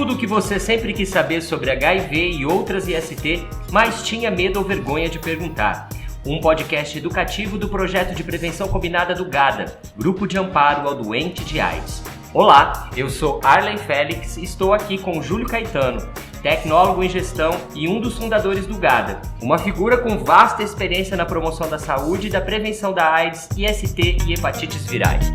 Tudo o que você sempre quis saber sobre HIV e outras IST, mas tinha medo ou vergonha de perguntar. Um podcast educativo do projeto de prevenção combinada do GADA, Grupo de Amparo ao Doente de AIDS. Olá, eu sou Arlen Félix e estou aqui com Júlio Caetano, tecnólogo em gestão e um dos fundadores do GADA, uma figura com vasta experiência na promoção da saúde e da prevenção da AIDS, IST e hepatites virais.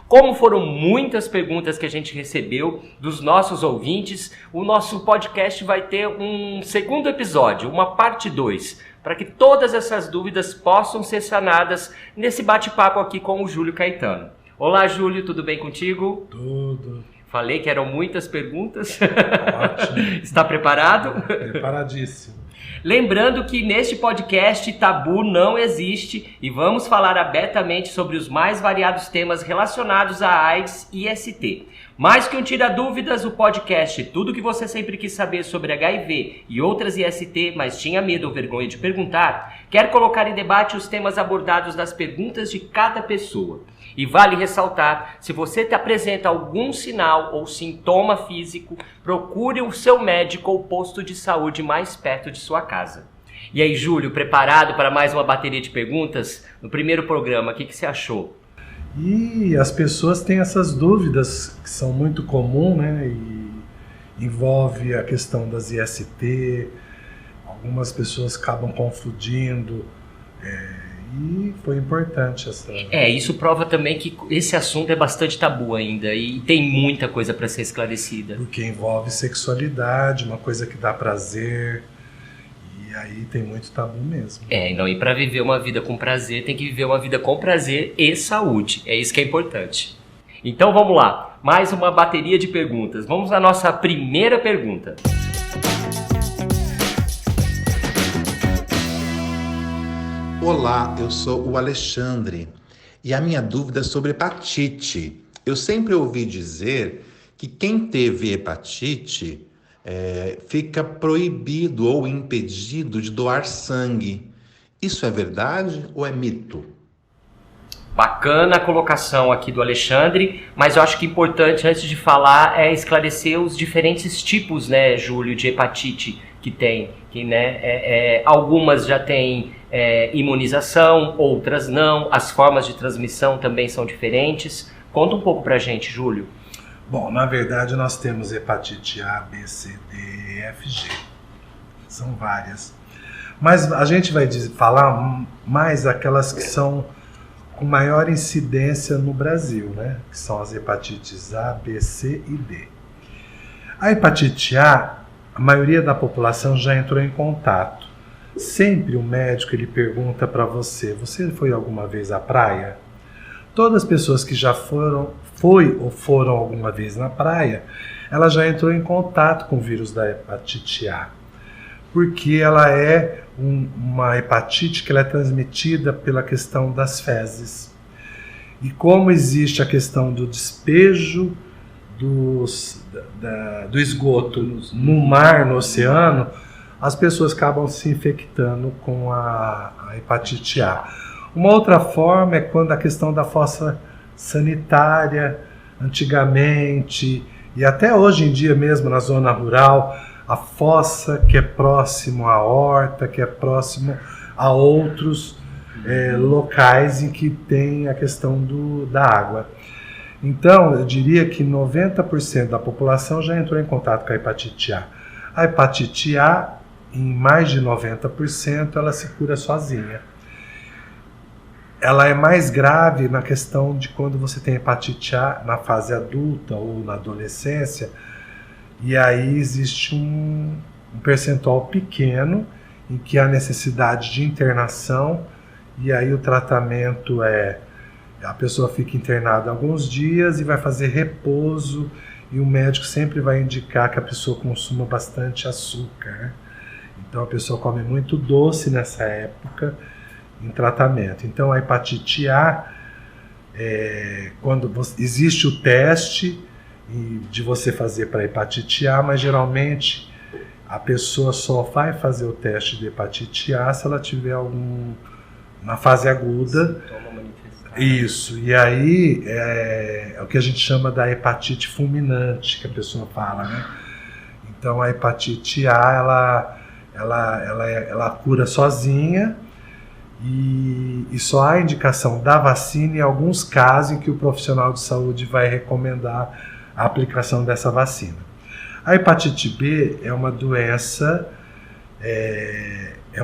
Como foram muitas perguntas que a gente recebeu dos nossos ouvintes, o nosso podcast vai ter um segundo episódio, uma parte 2, para que todas essas dúvidas possam ser sanadas nesse bate-papo aqui com o Júlio Caetano. Olá, Júlio, tudo bem contigo? Tudo. Falei que eram muitas perguntas. Ótimo. Está preparado? Preparadíssimo. Lembrando que neste podcast tabu não existe e vamos falar abertamente sobre os mais variados temas relacionados à AIDS e IST. Mais que um tira-dúvidas, o podcast Tudo o que você sempre quis saber sobre HIV e outras IST, mas tinha medo ou vergonha de perguntar, quer colocar em debate os temas abordados nas perguntas de cada pessoa. E vale ressaltar, se você te apresenta algum sinal ou sintoma físico, procure o seu médico ou posto de saúde mais perto de sua casa. E aí, Júlio, preparado para mais uma bateria de perguntas? No primeiro programa, o que você achou? E as pessoas têm essas dúvidas que são muito comuns, né? E envolve a questão das IST, algumas pessoas acabam confundindo. E foi importante essa... Isso prova também que esse assunto é bastante tabu ainda e tem muita coisa para ser esclarecida. Porque envolve sexualidade, uma coisa que dá prazer, e aí tem muito tabu mesmo. E para viver uma vida com prazer, tem que viver uma vida com prazer e saúde. É isso que é importante. Então vamos lá, mais uma bateria de perguntas. Vamos à nossa primeira pergunta. Olá, eu sou o Alexandre e a minha dúvida é sobre hepatite. Eu sempre ouvi dizer que quem teve hepatite fica proibido ou impedido de doar sangue. Isso é verdade ou é mito? Bacana a colocação aqui do Alexandre, mas eu acho que importante antes de falar é esclarecer os diferentes tipos, né, Júlio, de hepatite que tem. Que, algumas já têm imunização, outras não. As formas de transmissão também são diferentes. Conta um pouco pra gente, Júlio. Bom, na verdade nós temos hepatite A, B, C, D, E, F, G. São várias. Mas a gente vai falar mais aquelas que são com maior incidência no Brasil, né? Que são as hepatites A, B, C e D. A hepatite A, a maioria da população já entrou em contato. Sempre o médico ele pergunta para você foi alguma vez à praia? Todas as pessoas que já foram alguma vez na praia, ela já entrou em contato com o vírus da hepatite A. Porque ela é uma hepatite que ela é transmitida pela questão das fezes. E como existe a questão do despejo do esgoto no mar, no oceano, as pessoas acabam se infectando com a hepatite A. Uma outra forma é quando a questão da fossa sanitária, antigamente, e até hoje em dia mesmo na zona rural, a fossa que é próximo à horta, que é próximo a outros locais em que tem a questão da água. Então, eu diria que 90% da população já entrou em contato com a hepatite A. A hepatite A, em mais de 90%, ela se cura sozinha. Ela é mais grave na questão de quando você tem hepatite A na fase adulta ou na adolescência, e aí existe um percentual pequeno em que há necessidade de internação, e aí o tratamento a pessoa fica internada alguns dias e vai fazer repouso, e o médico sempre vai indicar que a pessoa consuma bastante açúcar, né? Então a pessoa come muito doce nessa época em tratamento. Então a hepatite A, existe o teste de você fazer para hepatite A, mas geralmente a pessoa só vai fazer o teste de hepatite A se ela tiver na fase aguda, Isso, e aí é o que a gente chama da hepatite fulminante, que a pessoa fala, né? Então a hepatite A, ela cura sozinha e só há indicação da vacina em alguns casos em que o profissional de saúde vai recomendar a aplicação dessa vacina. A hepatite B é uma doença, é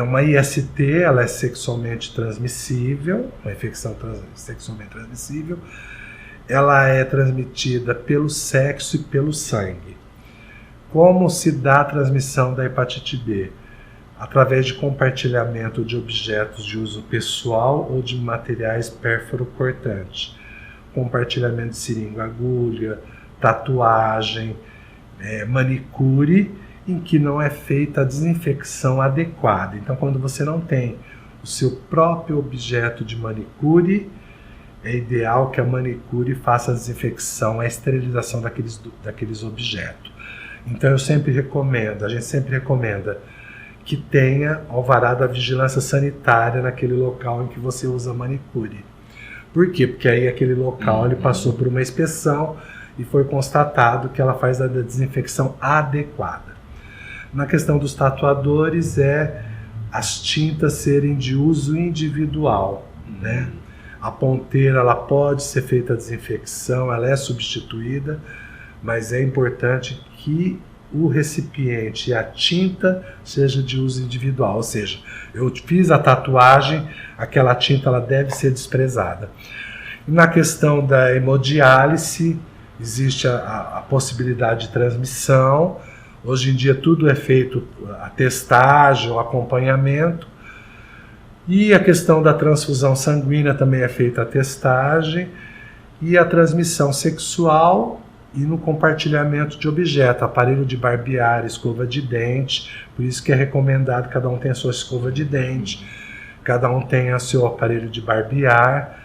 uma IST, ela é sexualmente transmissível, uma infecção sexualmente transmissível. Ela é transmitida pelo sexo e pelo sangue. Como se dá a transmissão da hepatite B? Através de compartilhamento de objetos de uso pessoal ou de materiais pérfuro-cortantes. Compartilhamento de seringa, agulha, tatuagem, manicure, em que não é feita a desinfecção adequada. Então, quando você não tem o seu próprio objeto de manicure, é ideal que a manicure faça a desinfecção, a esterilização daqueles objetos. Então, a gente sempre recomenda que tenha alvará da vigilância sanitária naquele local em que você usa manicure. Por quê? Porque aí aquele local ele passou por uma inspeção e foi constatado que ela faz a desinfecção adequada. Na questão dos tatuadores, as tintas serem de uso individual, né? A ponteira, ela pode ser feita a desinfecção, ela é substituída, mas é importante que o recipiente e a tinta seja de uso individual, ou seja, eu fiz a tatuagem, aquela tinta ela deve ser desprezada. E na questão da hemodiálise, existe a possibilidade de transmissão. Hoje em dia tudo é feito a testagem, o acompanhamento. E a questão da transfusão sanguínea também é feita a testagem. E a transmissão sexual e no compartilhamento de objeto, aparelho de barbear, escova de dente. Por isso que é recomendado que cada um tenha a sua escova de dente, cada um tenha seu aparelho de barbear.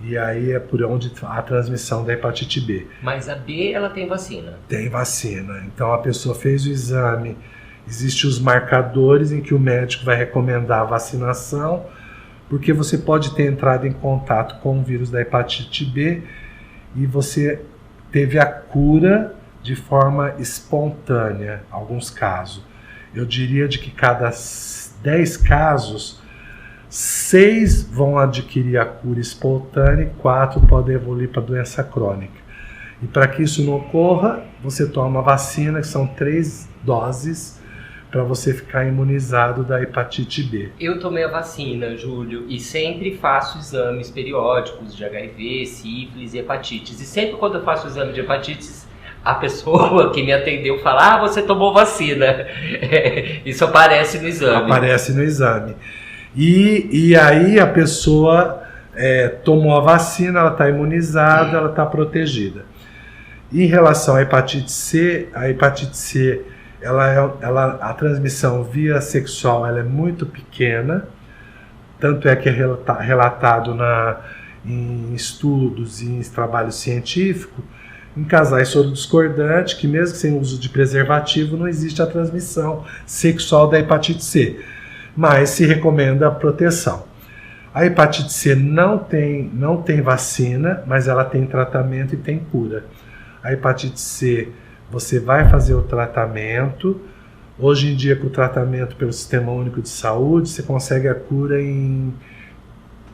E aí é por onde a transmissão da hepatite B. Mas a B, ela tem vacina? Tem vacina. Então a pessoa fez o exame, existem os marcadores em que o médico vai recomendar a vacinação, porque você pode ter entrado em contato com o vírus da hepatite B e você teve a cura de forma espontânea, alguns casos. Eu diria de que cada 10 casos, 6 vão adquirir a cura espontânea e 4 podem evoluir para doença crônica. E para que isso não ocorra, você toma uma vacina, que são 3 doses, para você ficar imunizado da hepatite B. Eu tomei a vacina, Júlio, e sempre faço exames periódicos de HIV, sífilis e hepatites. E sempre quando eu faço o exame de hepatites, a pessoa que me atendeu fala, você tomou vacina. Isso aparece no exame. Aparece no exame. E aí a pessoa tomou a vacina, ela está imunizada, ela está protegida. Em relação à hepatite C, a transmissão via sexual ela é muito pequena, tanto é que é relatado em estudos e em trabalhos científicos, em casais sorodiscordantes, que mesmo sem uso de preservativo não existe a transmissão sexual da hepatite C. Mas se recomenda a proteção. A hepatite C não tem vacina, mas ela tem tratamento e tem cura. A hepatite C, você vai fazer o tratamento. Hoje em dia, com o tratamento pelo Sistema Único de Saúde, você consegue a cura em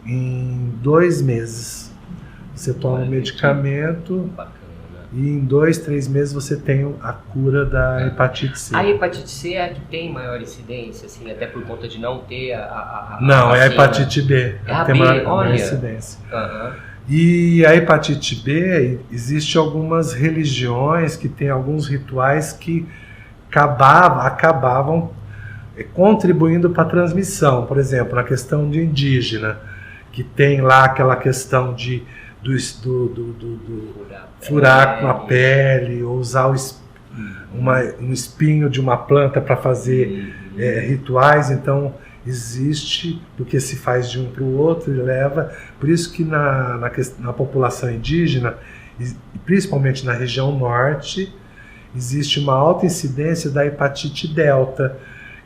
2 meses. Você toma um medicamento e em 2, 3 meses você tem a cura da hepatite C. A hepatite C é a que tem maior incidência, assim, até por conta de não ter a Não, vacina. é a hepatite B. É a tem B, maior olha. incidência. Uhum. E a hepatite B, existe algumas religiões que têm alguns rituais que acabavam contribuindo para a transmissão. Por exemplo, na questão de indígena, que tem lá aquela questão de furar com a pele, ou usar um espinho de uma planta para fazer rituais. Então existe, porque se faz de um para o outro e leva. Por isso que na população indígena, principalmente na região norte, existe uma alta incidência da hepatite delta,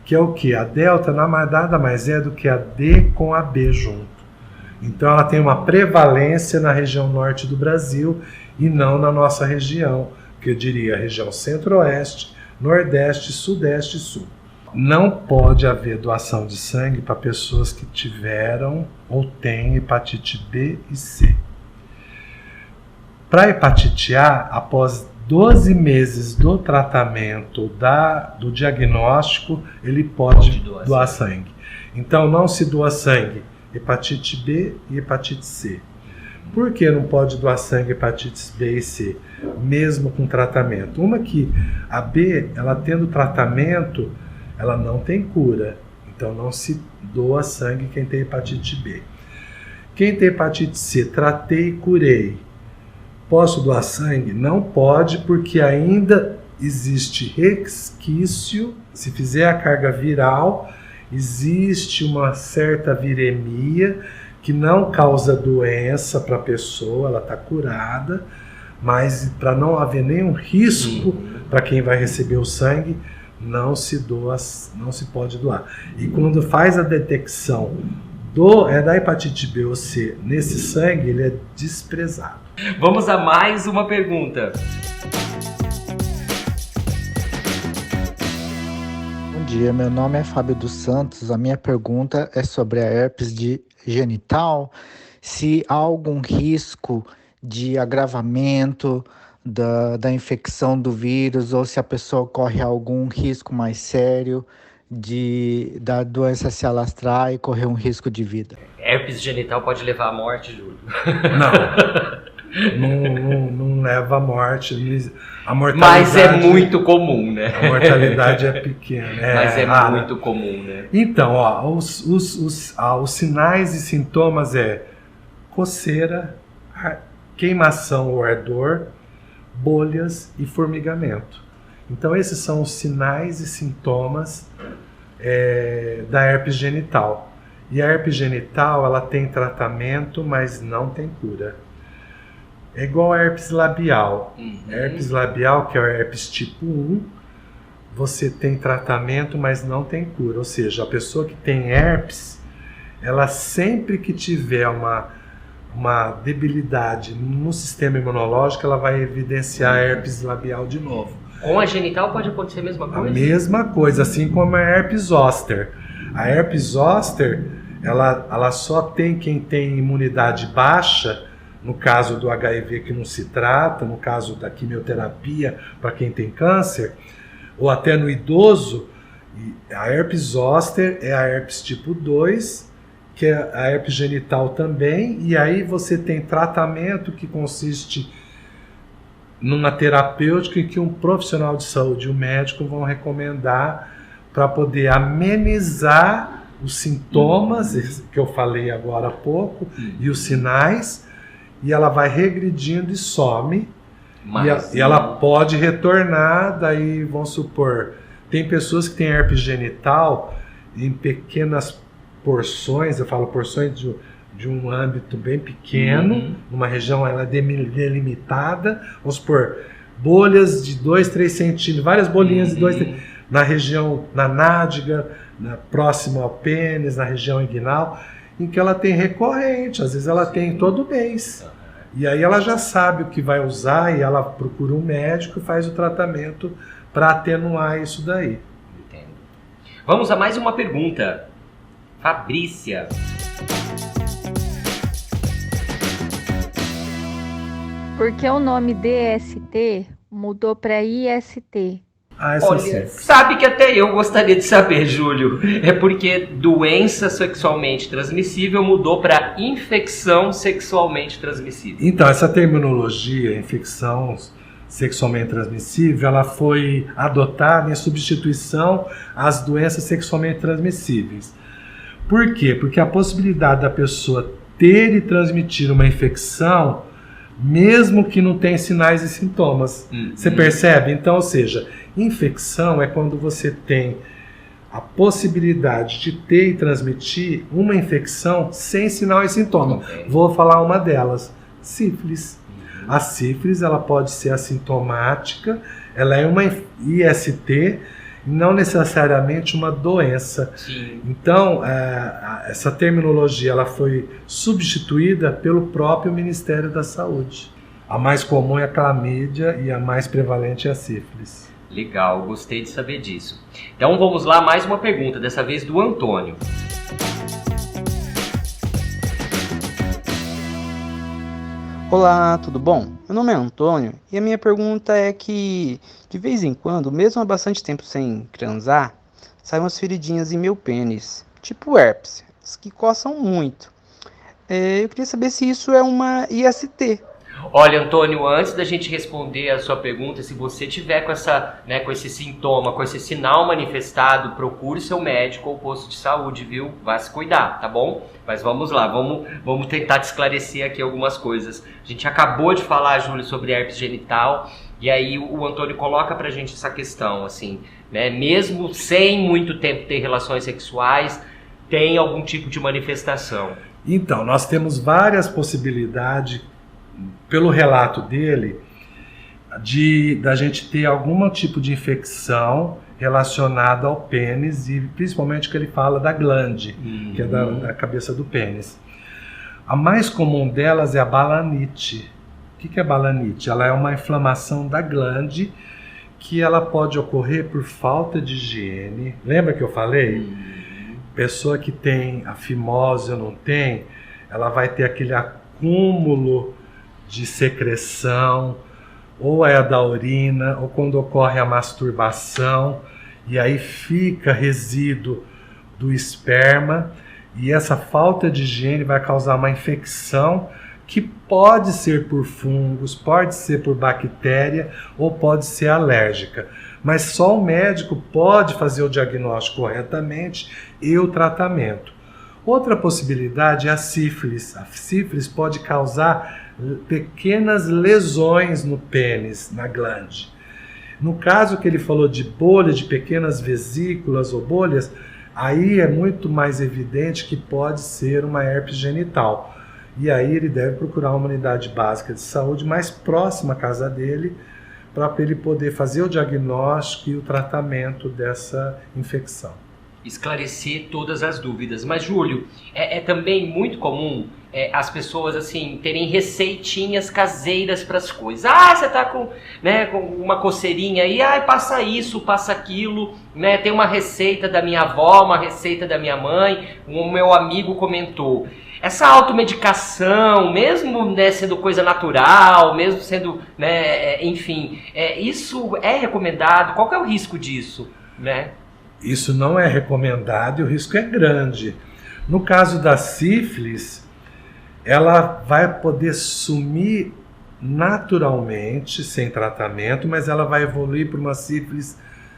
que é o que? A delta nada mais é do que a D com a B junto. Então ela tem uma prevalência na região norte do Brasil e não na nossa região, que eu diria a região centro-oeste, nordeste, sudeste e sul. Não pode haver doação de sangue para pessoas que tiveram ou têm hepatite B e C. Para hepatite A, após 12 meses do tratamento, do diagnóstico, ele pode doar sangue. Então não se doa sangue hepatite B e hepatite C. Por que não pode doar sangue hepatites B e C, mesmo com tratamento? Uma que a B, ela tendo tratamento, ela não tem cura. Então não se doa sangue quem tem hepatite B. Quem tem hepatite C, tratei e curei. Posso doar sangue? Não pode, porque ainda existe resquício. Se fizer a carga viral, existe uma certa viremia que não causa doença para a pessoa, ela está curada, mas para não haver nenhum risco para quem vai receber o sangue, não se pode doar. E quando faz a detecção da hepatite B ou C nesse sangue, ele é desprezado. Vamos a mais uma pergunta. Bom dia, meu nome é Fábio dos Santos. A minha pergunta é sobre a herpes genital. Se há algum risco de agravamento da infecção do vírus, ou se a pessoa corre algum risco mais sério da doença se alastrar e correr um risco de vida. Herpes genital pode levar à morte, Júlio? Não leva à morte. A mortalidade, mas é muito comum, né? A mortalidade é pequena. Mas é muito comum, né? Então, os sinais e sintomas é coceira, queimação ou ardor, bolhas e formigamento. Então esses são os sinais e sintomas da herpes genital. E a herpes genital, ela tem tratamento, mas não tem cura. É igual a herpes labial. A herpes labial, que é o herpes tipo 1, você tem tratamento, mas não tem cura. Ou seja, a pessoa que tem herpes, ela sempre que tiver uma debilidade no sistema imunológico, ela vai evidenciar a herpes labial de novo. Com a genital pode acontecer a mesma coisa? A mesma coisa, assim como a herpes zoster. A herpes zoster, ela só tem quem tem imunidade baixa, no caso do HIV que não se trata, no caso da quimioterapia para quem tem câncer, ou até no idoso. A herpes zoster é a herpes tipo 2, que é a herpes genital também, e aí você tem tratamento que consiste numa terapêutica em que um profissional de saúde e um médico vão recomendar para poder amenizar os sintomas que eu falei agora há pouco e os sinais, e ela vai regredindo e some, e ela pode retornar. Daí, vamos supor, tem pessoas que têm herpes genital em pequenas porções, eu falo porções de um âmbito bem pequeno, numa região ela delimitada, vamos supor, bolhas de 2, 3 centímetros, várias bolinhas de 2, 3, na região, na nádega, próximo ao pênis, na região inguinal, em que ela tem recorrente, às vezes ela tem todo mês. E aí ela já sabe o que vai usar e ela procura um médico e faz o tratamento para atenuar isso daí. Entendo. Vamos a mais uma pergunta. Fabrícia. Por que o nome DST mudou para IST? Olha, sabe que até eu gostaria de saber, Júlio. É porque doença sexualmente transmissível mudou para infecção sexualmente transmissível. Então, essa terminologia, infecção sexualmente transmissível, ela foi adotada em substituição às doenças sexualmente transmissíveis. Por quê? Porque a possibilidade da pessoa ter e transmitir uma infecção, mesmo que não tenha sinais e sintomas. Você percebe? Então, ou seja, infecção é quando você tem a possibilidade de ter e transmitir uma infecção sem sinal e sintoma. Okay. Vou falar uma delas, sífilis. A sífilis, ela pode ser assintomática, ela é uma IST não necessariamente uma doença. Sim. Então, essa terminologia ela foi substituída pelo próprio Ministério da Saúde. A mais comum é a clamídia e a mais prevalente é a sífilis. Legal, gostei de saber disso. Então vamos lá, mais uma pergunta, dessa vez do Antônio. Olá, tudo bom? Meu nome é Antônio e a minha pergunta é que, de vez em quando, mesmo há bastante tempo sem transar, saem umas feridinhas em meu pênis, tipo herpes, que coçam muito. Eu queria saber se isso é uma IST. Olha, Antônio, antes da gente responder a sua pergunta, se você tiver com com esse sintoma, com esse sinal manifestado, procure seu médico ou posto de saúde, viu? Vá se cuidar, tá bom? Mas vamos lá, vamos tentar te esclarecer aqui algumas coisas. A gente acabou de falar, Júlio, sobre herpes genital, e aí o Antônio coloca pra gente essa questão, assim, né? Mesmo sem muito tempo ter relações sexuais, tem algum tipo de manifestação. Então, nós temos várias possibilidades, pelo relato dele, da gente ter algum tipo de infecção relacionada ao pênis e principalmente que ele fala da glande, que é da cabeça do pênis. A mais comum delas é a balanite. O que é balanite? Ela é uma inflamação da glande que ela pode ocorrer por falta de higiene. Lembra que eu falei? Pessoa que tem a fimose ou não tem, ela vai ter aquele acúmulo de secreção, ou é a da urina, ou quando ocorre a masturbação, e aí fica resíduo do esperma, e essa falta de higiene vai causar uma infecção que pode ser por fungos, pode ser por bactéria, ou pode ser alérgica. Mas só o médico pode fazer o diagnóstico corretamente e o tratamento. Outra possibilidade é a sífilis. A sífilis pode causar pequenas lesões no pênis, na glande. No caso que ele falou de bolha, de pequenas vesículas ou bolhas, aí é muito mais evidente que pode ser uma herpes genital. E aí ele deve procurar uma unidade básica de saúde mais próxima à casa dele, para ele poder fazer o diagnóstico e o tratamento dessa infecção. Esclarecer todas as dúvidas. Mas, Júlio, é também muito comum as pessoas assim terem receitinhas caseiras para as coisas. Ah, você tá com uma coceirinha aí, passa isso, passa aquilo, né? Tem uma receita da minha avó, uma receita da minha mãe, o meu amigo comentou. Essa automedicação, mesmo sendo coisa natural, mesmo sendo, enfim, isso é recomendado? Qual que é o risco disso, né? Isso não é recomendado e o risco é grande. No caso da sífilis, ela vai poder sumir naturalmente, sem tratamento, mas ela vai evoluir para uma sífilis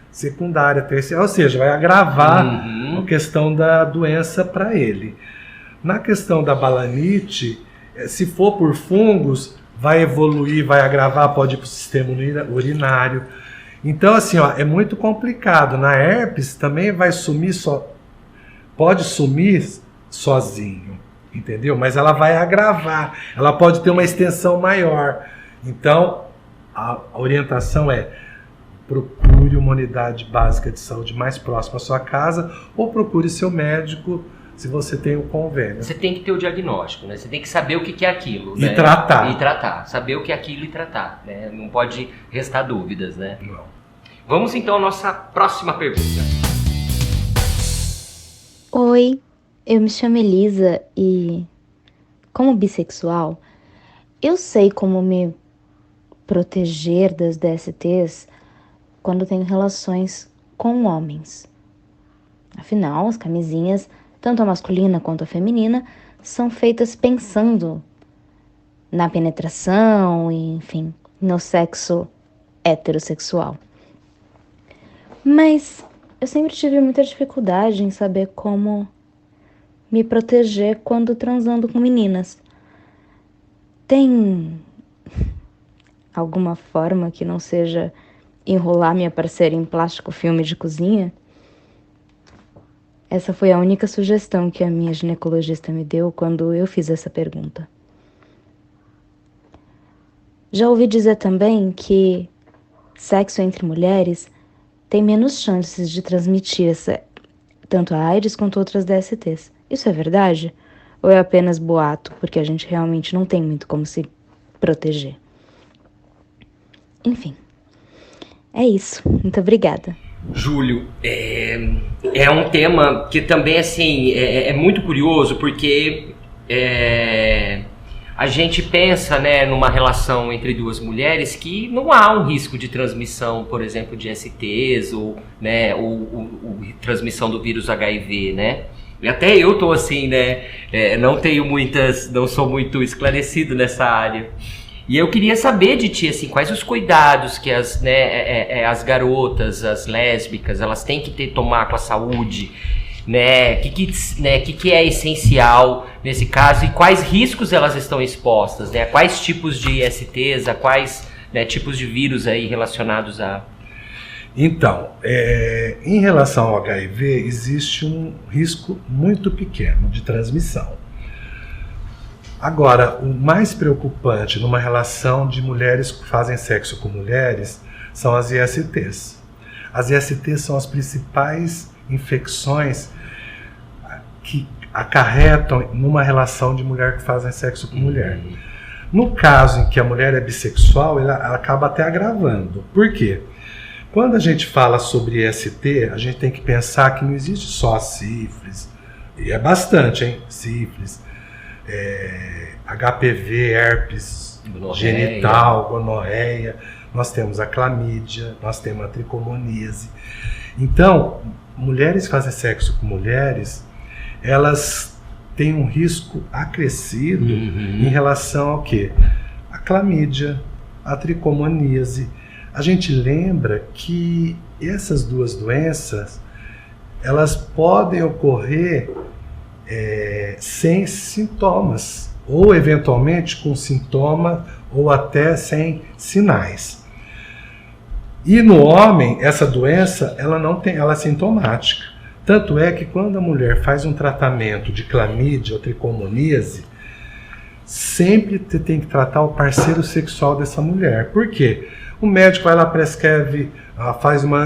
secundária, terciária, ou seja, vai agravar a questão da doença para ele. Na questão da balanite, se for por fungos, vai evoluir, vai agravar, pode ir para o sistema urinário. Então, assim, é muito complicado. Na herpes também vai sumir pode sumir sozinho, entendeu? Mas ela vai agravar, ela pode ter uma extensão maior. Então, a orientação é: procure uma unidade básica de saúde mais próxima à sua casa ou procure seu médico se você tem o convênio. Você tem que ter o diagnóstico, né? Você tem que saber o que é aquilo. E tratar. E tratar. Saber o que é aquilo e tratar, né? Não pode restar dúvidas, né? Não. Vamos então à nossa próxima pergunta. Oi, eu me chamo Elisa e, como bissexual, eu sei como me proteger das DSTs quando tenho relações com homens. Afinal, as camisinhas, tanto a masculina quanto a feminina, são feitas pensando na penetração e, enfim, no sexo heterossexual. Mas eu sempre tive muita dificuldade em saber como me proteger quando transando com meninas. Tem alguma forma que não seja enrolar minha parceira em plástico filme de cozinha? Essa foi a única sugestão que a minha ginecologista me deu quando eu fiz essa pergunta. Já ouvi dizer também que sexo entre mulheres tem menos chances de transmitir tanto a AIDS quanto outras DSTs. Isso é verdade? Ou é apenas boato, porque a gente realmente não tem muito como se proteger? Enfim, é isso. Muito obrigada. Júlio, é um tema que também, assim, é muito curioso, porque a gente pensa, né, numa relação entre duas mulheres que não há um risco de transmissão, por exemplo, de STs ou, né, ou transmissão do vírus HIV, né? E até eu tô assim, né, não sou muito esclarecido nessa área. E eu queria saber de ti, assim, quais os cuidados que as garotas, as lésbicas, elas têm que tomar com a saúde, né? Que é essencial nesse caso e quais riscos elas estão expostas, né? Quais tipos de ISTs, a quais, né, tipos de vírus aí relacionados a... Então, em relação ao HIV, existe um risco muito pequeno de transmissão. Agora, o mais preocupante numa relação de mulheres que fazem sexo com mulheres são as ISTs. As ISTs são as principais infecções que acarretam numa relação de mulher que fazem sexo com mulher. No caso em que a mulher é bissexual, ela acaba até agravando. Por quê? Quando a gente fala sobre IST, a gente tem que pensar que não existe só a sífilis, e é bastante, hein? Sífilis, HPV, herpes genital, gonorreia, nós temos a clamídia, nós temos a tricomoníase. Então, mulheres que fazem sexo com mulheres, elas têm um risco acrescido em relação ao quê? A clamídia, a tricomoníase. A gente lembra que essas duas doenças, elas podem ocorrer sem sintomas, ou eventualmente com sintoma, ou até sem sinais. E no homem, essa doença, ela é sintomática. Tanto é que quando a mulher faz um tratamento de clamídia ou tricomoníase, sempre tem que tratar o parceiro sexual dessa mulher. Por quê? O médico vai lá, prescreve, faz uma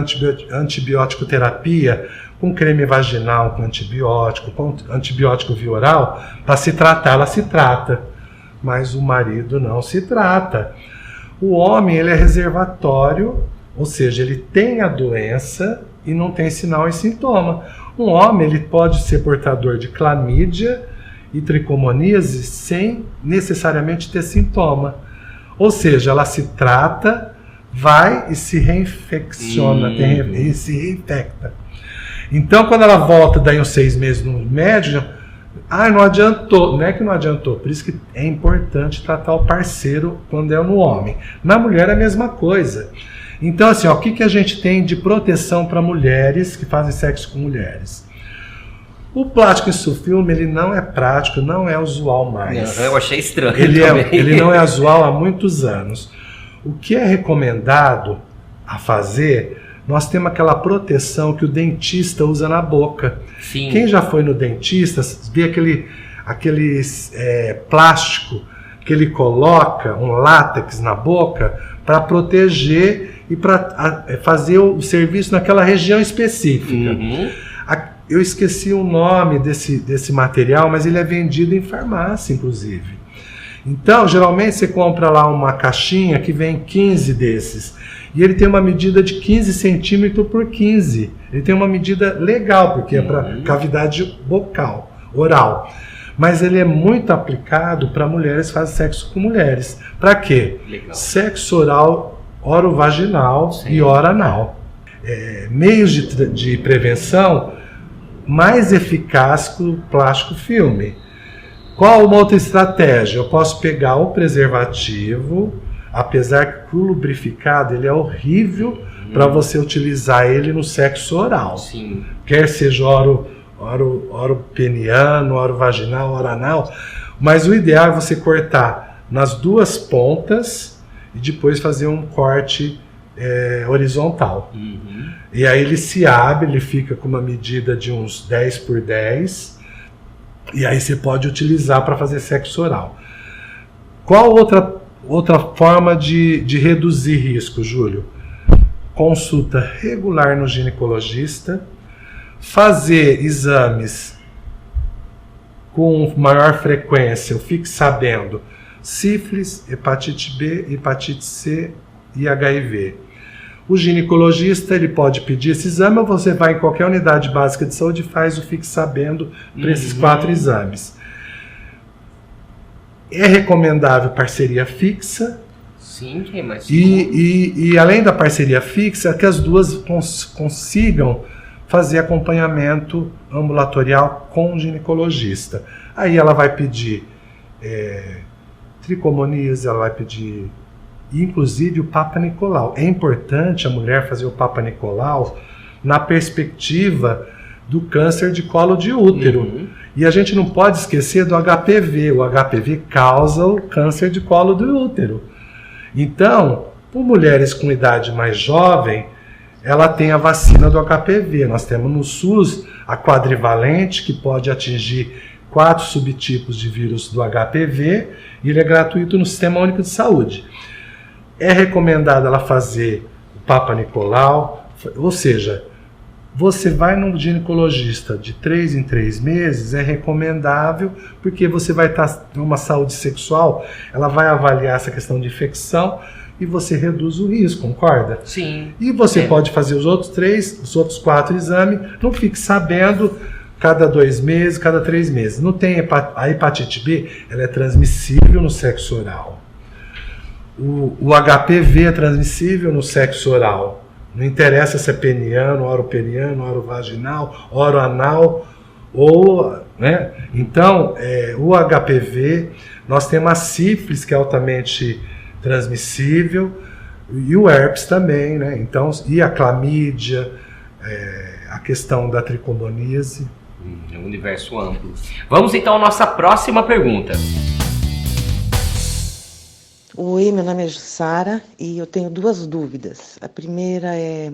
antibiótico terapia com creme vaginal, com antibiótico via oral, para se tratar, ela se trata. Mas o marido não se trata. O homem, ele é reservatório, ou seja, ele tem a doença e não tem sinal e sintoma. Um homem, ele pode ser portador de clamídia e tricomoníase sem necessariamente ter sintoma. Ou seja, ela se trata, vai e se reinfecciona, e se reinfecta. Então, quando ela volta daí uns 6 meses no médico, não adiantou. Não é que não adiantou, por isso que é importante tratar o parceiro quando é no homem. Na mulher é a mesma coisa. Então, assim, o que a gente tem de proteção para mulheres que fazem sexo com mulheres? O plástico insufilme, ele não é prático, não é usual mais. Eu achei estranho. Ele não é usual há muitos anos. O que é recomendado a fazer, nós temos aquela proteção que o dentista usa na boca. Sim. Quem já foi no dentista, vê aquele plástico que ele coloca, um látex na boca, para proteger e para fazer o serviço naquela região específica. Eu esqueci o nome desse material, mas ele é vendido em farmácia, inclusive. Então, geralmente você compra lá uma caixinha que vem 15 desses. E ele tem uma medida de 15 centímetros por 15. Ele tem uma medida legal, porque é para cavidade bucal, oral. Mas ele é muito aplicado para mulheres que fazem sexo com mulheres. Para quê? Legal. Sexo oral, orovaginal e oranal. Meios de prevenção mais eficaz que o plástico filme. Qual uma outra estratégia? Eu posso pegar o preservativo, apesar que o lubrificado ele é horrível para você utilizar ele no sexo oral. Sim. Quer seja oropeniano, orovaginal, oranal, mas o ideal é você cortar nas duas pontas e depois fazer um corte horizontal. E aí ele se abre, ele fica com uma medida de uns 10 por 10, e aí você pode utilizar para fazer sexo oral. Qual outra forma de reduzir risco, Júlio? consulta regular no ginecologista, fazer exames com maior frequência, fique sabendo, sífilis, hepatite B, hepatite C e HIV. O ginecologista ele pode pedir esse exame ou você vai em qualquer unidade básica de saúde e faz o fique sabendo para esses 4 exames. É recomendável parceria fixa. Sim, que é mais e além da parceria fixa, que as duas consigam fazer acompanhamento ambulatorial com o ginecologista. Aí ela vai pedir tricomoníase, ela vai pedir inclusive o Papa Nicolau. É importante a mulher fazer o Papa Nicolau na perspectiva do câncer de colo de útero. E a gente não pode esquecer do HPV. O HPV causa o câncer de colo do útero. Então, por mulheres com idade mais jovem, ela tem a vacina do HPV. Nós temos no SUS a quadrivalente, que pode atingir 4 subtipos de vírus do HPV, e ele é gratuito no Sistema Único de Saúde. É recomendado ela fazer o Papa Nicolau, ou seja, você vai no ginecologista de 3 em 3 meses, é recomendável, porque você vai estar numa saúde sexual, ela vai avaliar essa questão de infecção e você reduz o risco, concorda? Sim. E você pode fazer os outros 4 exames, não fique sabendo cada 2 meses, cada 3 meses. Não tem a hepatite B, ela é transmissível no sexo oral. O HPV é transmissível no sexo oral. Não interessa se é peniano, oropeniano, orovaginal, oroanal, ou, né? Então, o HPV, nós temos a sífilis, que é altamente transmissível, e o herpes também, né? Então, e a clamídia, a questão da tricomoníase. É um universo amplo. Vamos então à nossa próxima pergunta. Oi, meu nome é Jussara e eu tenho 2 dúvidas. A primeira é,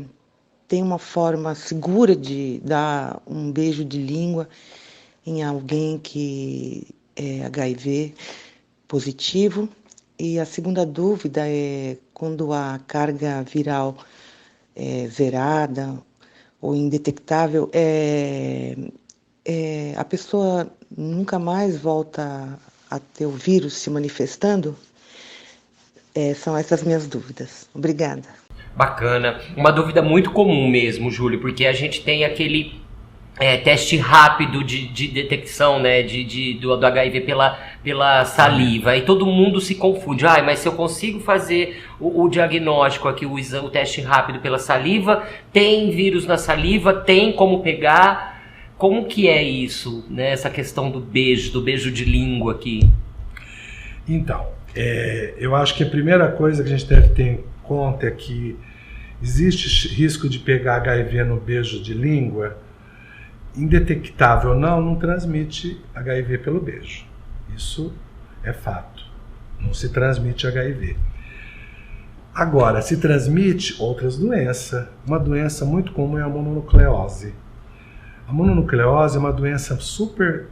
tem uma forma segura de dar um beijo de língua em alguém que é HIV positivo? E a segunda dúvida é, quando a carga viral é zerada ou indetectável, a pessoa nunca mais volta a ter o vírus se manifestando? São essas minhas dúvidas. Obrigada. Bacana. Uma dúvida muito comum mesmo, Júlio, porque a gente tem aquele teste rápido de detecção, né, do HIV pela saliva, e todo mundo se confunde. Mas se eu consigo fazer o diagnóstico aqui, o teste rápido pela saliva, tem vírus na saliva, tem como pegar? Como que é isso, né, essa questão do beijo de língua aqui? Então, eu acho que a primeira coisa que a gente deve ter em conta é que existe risco de pegar HIV no beijo de língua. Indetectável não transmite HIV pelo beijo. Isso é fato. Não se transmite HIV. Agora, se transmite outras doenças. Uma doença muito comum é a mononucleose. A mononucleose é uma doença super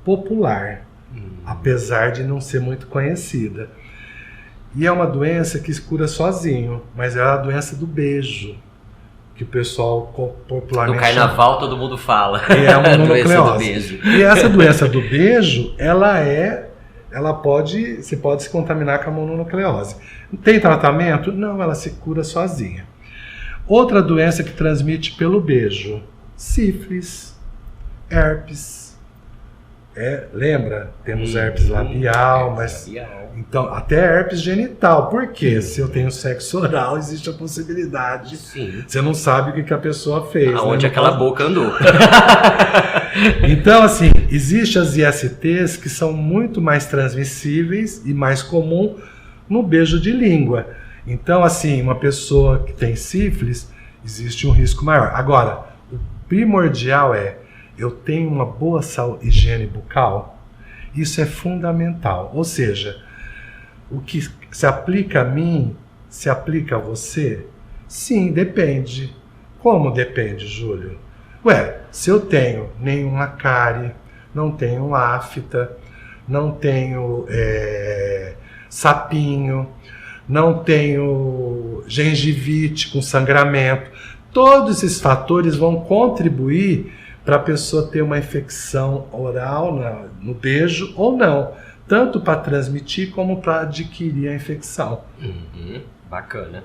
popular, apesar de não ser muito conhecida. E é uma doença que se cura sozinho, mas é a doença do beijo, que o pessoal popularmente... No carnaval todo mundo fala. É a mononucleose. Doença do beijo. E essa doença do beijo, você pode se contaminar com a mononucleose. Tem tratamento? Não, ela se cura sozinha. Outra doença que transmite pelo beijo, sífilis, herpes. Lembra? Temos herpes labial, então até herpes genital. Por quê? Se eu tenho sexo oral, existe a possibilidade. Sim. Você não sabe o que a pessoa fez. Aonde né? aquela boca andou. Então, assim, existem as ISTs que são muito mais transmissíveis e mais comum no beijo de língua. Então, assim, uma pessoa que tem sífilis, existe um risco maior. Agora, o primordial eu tenho uma boa higiene bucal. Isso é fundamental. Ou seja, o que se aplica a mim, se aplica a você? Sim, depende. Como depende, Júlio? Se eu tenho nenhuma cárie, não tenho afta, não tenho sapinho, não tenho gengivite com sangramento. Todos esses fatores vão contribuir para a pessoa ter uma infecção oral no beijo ou não, tanto para transmitir como para adquirir a infecção. Bacana.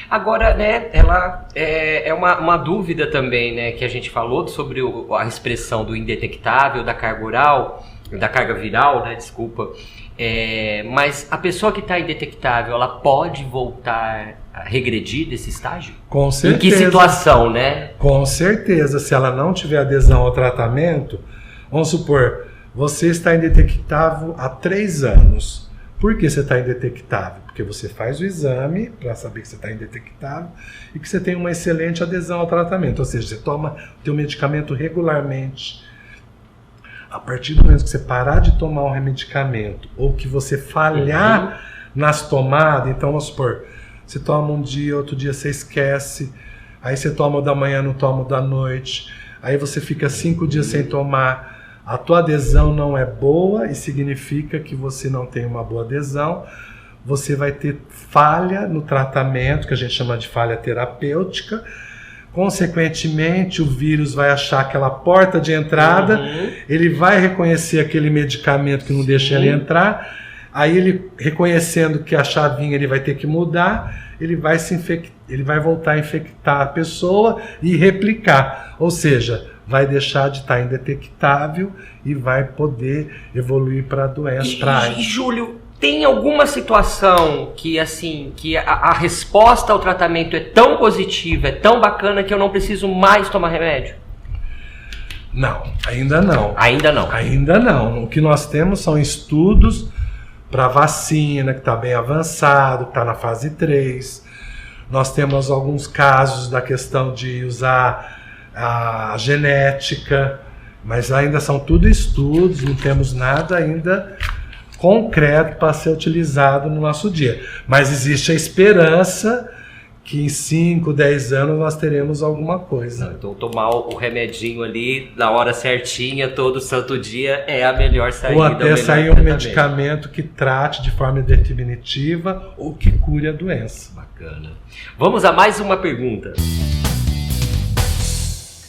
Agora, né, ela é uma dúvida também, né, que a gente falou sobre a expressão do indetectável, da carga oral, da carga viral, né, desculpa. Mas a pessoa que está indetectável, ela pode voltar a regredir desse estágio? Com certeza. Em que situação, né? Com certeza. Se ela não tiver adesão ao tratamento, vamos supor, você está indetectável há 3 anos. Por que você está indetectável? Porque você faz o exame para saber que você está indetectável e que você tem uma excelente adesão ao tratamento. Ou seja, você toma o teu medicamento regularmente. A partir do momento que você parar de tomar um medicamento ou que você falhar nas tomadas, então vamos supor, você toma um dia, outro dia você esquece, aí você toma o da manhã, não toma o da noite, aí você fica 5 dias sem tomar, a tua adesão não é boa e significa que você não tem uma boa adesão, você vai ter falha no tratamento, que a gente chama de falha terapêutica. Consequentemente, o vírus vai achar aquela porta de entrada, ele vai reconhecer aquele medicamento que não deixa ele entrar, aí ele, reconhecendo que a chavinha ele vai ter que mudar, ele vai voltar a infectar a pessoa e replicar, ou seja, vai deixar de estar indetectável e vai poder evoluir para a doença, para AIDS. E Júlio, tem alguma situação que assim, que a resposta ao tratamento é tão positiva, é tão bacana que eu não preciso mais tomar remédio? Não, ainda não. Ainda não? Ainda não. O que nós temos são estudos para vacina, que está bem avançado, está na fase 3. Nós temos alguns casos da questão de usar a genética, mas ainda são tudo estudos, não temos nada ainda concreto para ser utilizado no nosso dia. Mas existe a esperança que em 5, 10 anos nós teremos alguma coisa. Então tomar o remedinho ali na hora certinha, todo santo dia, é a melhor saída. Ou até sair um medicamento que trate de forma definitiva ou que cure a doença. Bacana. Vamos a mais uma pergunta.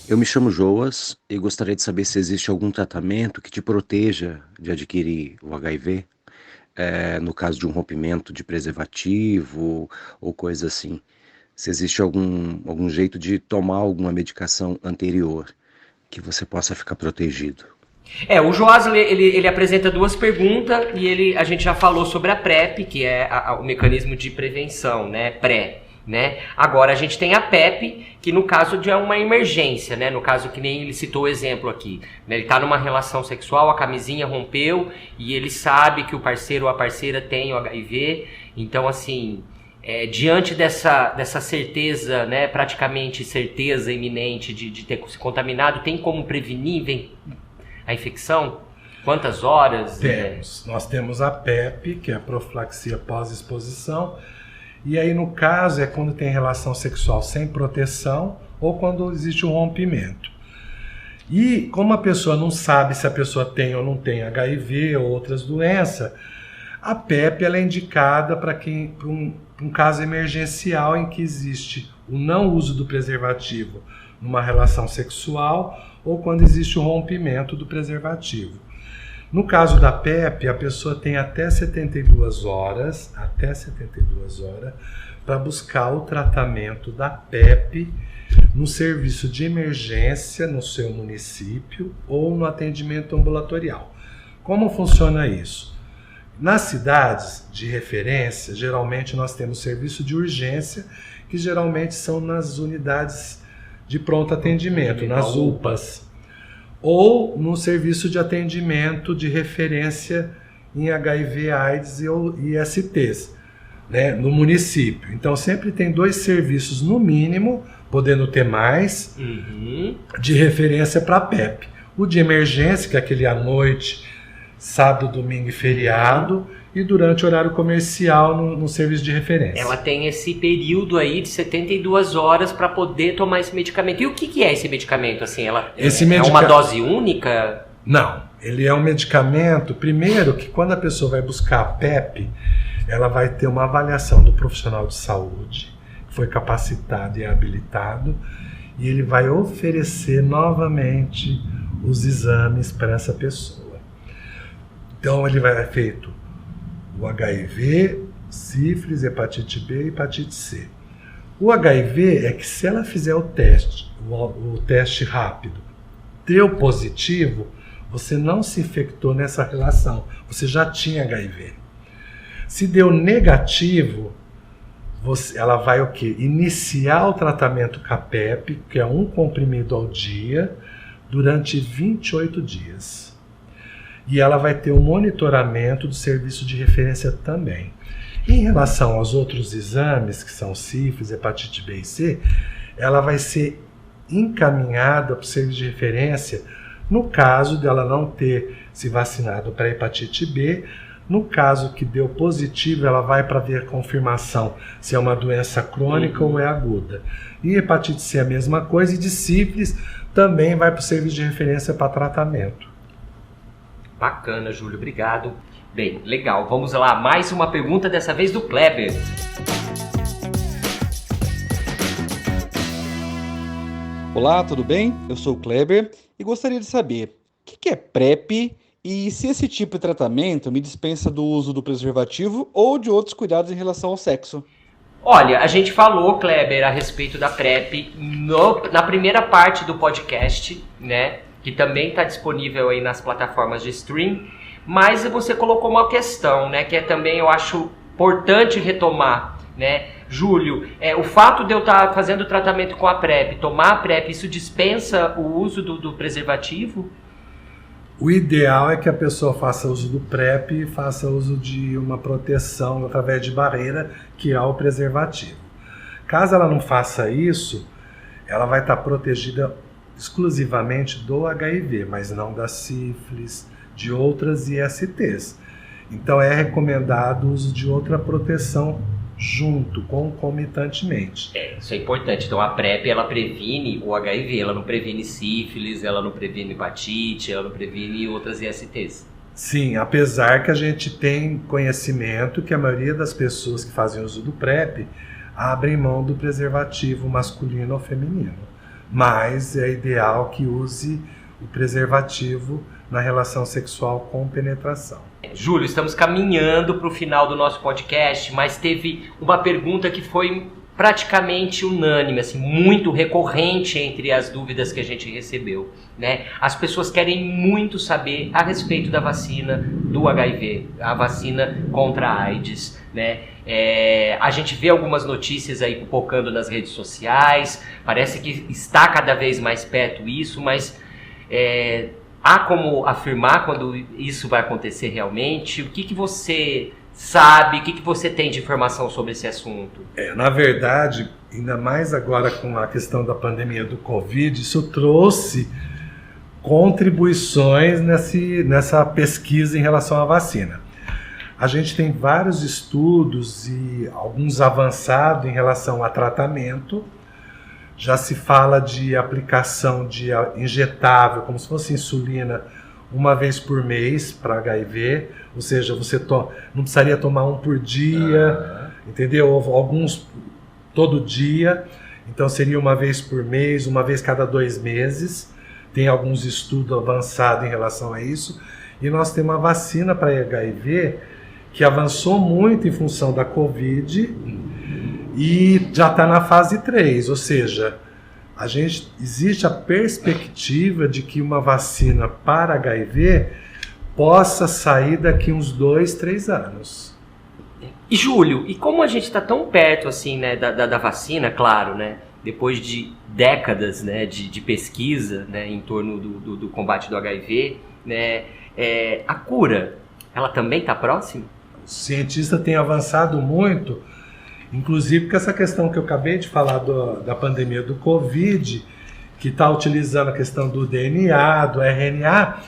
Eu me chamo Joas e gostaria de saber se existe algum tratamento que te proteja de adquirir o HIV, no caso de um rompimento de preservativo ou coisa assim. Se existe algum jeito de tomar alguma medicação anterior que você possa ficar protegido. O Joás, ele apresenta 2 perguntas e a gente já falou sobre a PrEP, que é o mecanismo de prevenção, né, pré. Né? Agora a gente tem a PEP, que no caso de uma emergência, né? No caso que nem ele citou o exemplo aqui, né? Ele está numa relação sexual, a camisinha rompeu e ele sabe que o parceiro ou a parceira tem o HIV, então assim, diante dessa certeza, né? Praticamente certeza iminente de ter se contaminado, tem como prevenir a infecção? Quantas horas? Temos. Nós temos a PEP, que é a profilaxia pós-exposição. E aí, no caso, é quando tem relação sexual sem proteção ou quando existe um rompimento. E como a pessoa não sabe se a pessoa tem ou não tem HIV ou outras doenças, a PEP ela é indicada para um caso emergencial em que existe o não uso do preservativo numa relação sexual ou quando existe o rompimento do preservativo. No caso da PEP, a pessoa tem até 72 horas para buscar o tratamento da PEP no serviço de emergência no seu município ou no atendimento ambulatorial. Como funciona isso? Nas cidades de referência, geralmente nós temos serviço de urgência, que geralmente são nas unidades de pronto atendimento, nas UPAs. Ou no serviço de atendimento de referência em HIV, AIDS e ISTs, né, no município. Então sempre tem 2 serviços no mínimo, podendo ter mais, de referência para a PEP. O de emergência, que é aquele à noite, sábado, domingo e feriado, e durante o horário comercial no serviço de referência. Ela tem esse período aí de 72 horas para poder tomar esse medicamento. E o que é esse medicamento? Assim, é uma dose única? Não, ele é um medicamento, primeiro que quando a pessoa vai buscar a PEP, ela vai ter uma avaliação do profissional de saúde, que foi capacitado e habilitado, e ele vai oferecer novamente os exames para essa pessoa. Então ele vai feito o HIV, sífilis, hepatite B e hepatite C. O HIV é que se ela fizer o teste rápido, deu positivo, você não se infectou nessa relação, você já tinha HIV. Se deu negativo, ela vai o quê? Iniciar o tratamento com a PEP, que é 1 comprimido ao dia, durante 28 dias. E ela vai ter um monitoramento do serviço de referência também. Em relação aos outros exames, que são sífilis, hepatite B e C, ela vai ser encaminhada para o serviço de referência no caso dela não ter se vacinado para hepatite B. No caso que deu positivo, ela vai para ver a confirmação se é uma doença crônica ou é aguda. E hepatite C é a mesma coisa, e de sífilis também vai para o serviço de referência para tratamento. Bacana, Júlio, obrigado. Bem, legal, vamos lá, mais uma pergunta, dessa vez do Kleber. Olá, tudo bem? Eu sou o Kleber e gostaria de saber o que é PrEP e se esse tipo de tratamento me dispensa do uso do preservativo ou de outros cuidados em relação ao sexo. Olha, a gente falou, Kleber, a respeito da PrEP na primeira parte do podcast, né? Que também está disponível aí nas plataformas de stream, mas você colocou uma questão, né? Que é também, eu acho, importante retomar, né? Júlio, o fato de eu estar fazendo tratamento com a PrEP, tomar a PrEP, isso dispensa o uso do preservativo? O ideal é que a pessoa faça uso do PrEP e faça uso de uma proteção através de barreira, que é o preservativo. Caso ela não faça isso, ela vai estar protegida exclusivamente do HIV, mas não da sífilis, de outras ISTs. Então é recomendado o uso de outra proteção junto, concomitantemente. Isso é importante. Então a PrEP, ela previne o HIV, ela não previne sífilis, ela não previne hepatite, ela não previne outras ISTs. Sim, apesar que a gente tem conhecimento que a maioria das pessoas que fazem uso do PrEP abrem mão do preservativo masculino ou feminino. Mas é ideal que use o preservativo na relação sexual com penetração. Júlio, estamos caminhando para o final do nosso podcast, mas teve uma pergunta que foi praticamente unânime, assim, muito recorrente entre as dúvidas que a gente recebeu, né? As pessoas querem muito saber a respeito da vacina do HIV, a vacina contra a AIDS, né? A gente vê algumas notícias aí pipocando nas redes sociais, parece que está cada vez mais perto isso, mas há como afirmar quando isso vai acontecer realmente? O que você sabe, o que você tem de informação sobre esse assunto? Na verdade, ainda mais agora com a questão da pandemia do Covid, isso trouxe contribuições nessa pesquisa em relação à vacina. A gente tem vários estudos e alguns avançados em relação a tratamento. Já se fala de aplicação de injetável, como se fosse insulina, uma vez por mês para HIV, ou seja, você não precisaria tomar um por dia, entendeu? Alguns todo dia, então seria uma vez por mês, uma vez cada 2 meses. Tem alguns estudos avançados em relação a isso. E nós temos uma vacina para HIV que avançou muito em função da Covid e já está na fase 3, ou seja, existe a perspectiva de que uma vacina para HIV possa sair daqui uns 2, 3 anos. E Júlio, e como a gente está tão perto assim, né, da vacina, claro, né, depois de décadas, né, de pesquisa, né, em torno do combate do HIV, né, a cura, ela também está próxima? O cientista tem avançado muito, inclusive com essa questão que eu acabei de falar da pandemia do Covid, que está utilizando a questão do DNA, do RNA,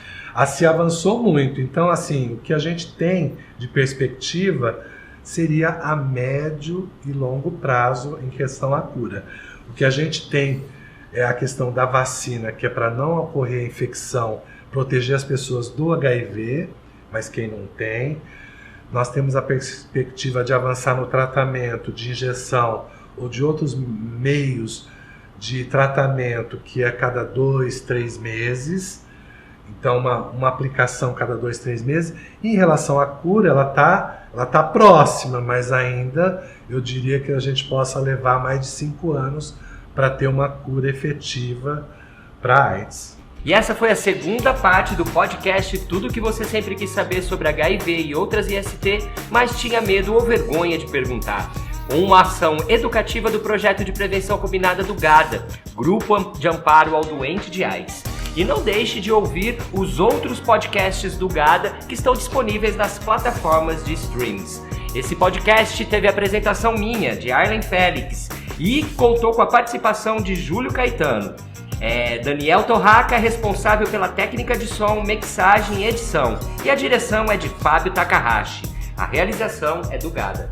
se avançou muito. Então, assim, o que a gente tem de perspectiva seria a médio e longo prazo em questão à cura. O que a gente tem é a questão da vacina, que é para não ocorrer a infecção, proteger as pessoas do HIV, mas quem não tem. nós temos a perspectiva de avançar no tratamento de injeção ou de outros meios de tratamento que é a cada 2, 3 meses. Então, uma aplicação cada 2, 3 meses. Em relação à cura, ela tá próxima, mas ainda eu diria que a gente possa levar mais de 5 anos para ter uma cura efetiva para a AIDS. E essa foi a segunda parte do podcast Tudo que você sempre quis saber sobre HIV e outras IST, mas tinha medo ou vergonha de perguntar. Uma ação educativa do projeto de prevenção combinada do GADA, Grupo de Amparo ao Doente de AIDS. E não deixe de ouvir os outros podcasts do GADA que estão disponíveis nas plataformas de streams. Esse podcast teve a apresentação minha, de Arlen Félix, e contou com a participação de Júlio Caetano. Daniel Torraca, responsável pela técnica de som, mixagem e edição. E a direção é de Fábio Takahashi. A realização é do GADA.